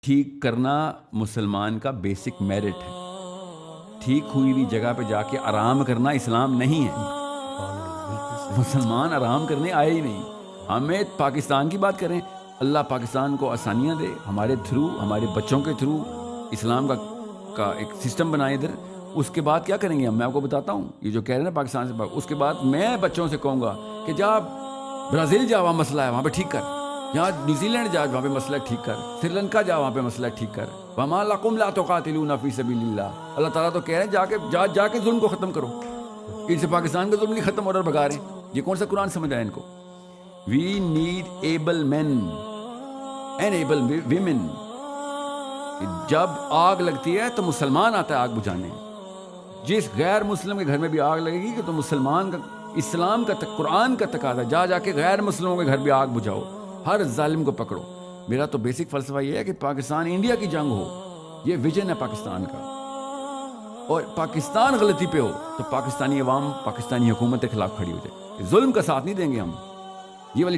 ٹھیک کرنا مسلمان کا بیسک میرٹ ہے. ٹھیک ہوئی ہوئی جگہ پہ جا کے آرام کرنا اسلام نہیں ہے. مسلمان آرام کرنے آئے ہی نہیں. ہمیں پاکستان کی بات کریں, اللہ پاکستان کو آسانیاں دے, ہمارے تھرو, ہمارے بچوں کے تھرو اسلام کا ایک سسٹم بنائے ادھر. اس کے بعد کیا کریں گے ہم, میں آپ کو بتاتا ہوں. یہ جو کہہ رہے ہیں نا پاکستان سے, اس کے بعد میں بچوں سے کہوں گا کہ جا برازیل جا, وہاں مسئلہ ہے وہاں پہ ٹھیک کر. یہاں نیوزی لینڈ جا, وہاں پہ مسئلہ ٹھیک کر. سری لنکا جا, وہاں پہ مسئلہ ٹھیک کر. وما لکم لا تقاتلون فی سبیل اللہ. اللہ تعالیٰ تو کہہ رہے ہیں جا کے ظلم کو ختم کرو. ان سے پاکستان کا ظلم نہیں ختم ہو رہا, بگا رہے ہیں. یہ کون سا قرآن سمجھ رہا ہے ان کو؟ We need able men and able women. جب آگ لگتی ہے تو مسلمان آتا ہے آگ بجھانے. جس غیر مسلم کے گھر میں بھی آگ لگے گی کہ تو مسلمان کا, اسلام کا, قرآن کا تقاضا, جا کے غیر مسلموں کے گھر بھی آگ بجھاؤ, ہر ظالم کو پکڑو. میرا تو بیسک فلسفہ یہ ہے کہ پاکستان انڈیا کی جنگ ہو, یہ ویژن ہے پاکستان کا. اور پاکستان غلطی پہ ہو تو پاکستانی عوام, پاکستانی حکومت کے خلاف کھڑی ہو جائے. ظلم کا ساتھ نہیں دیں گے ہم. یہ والی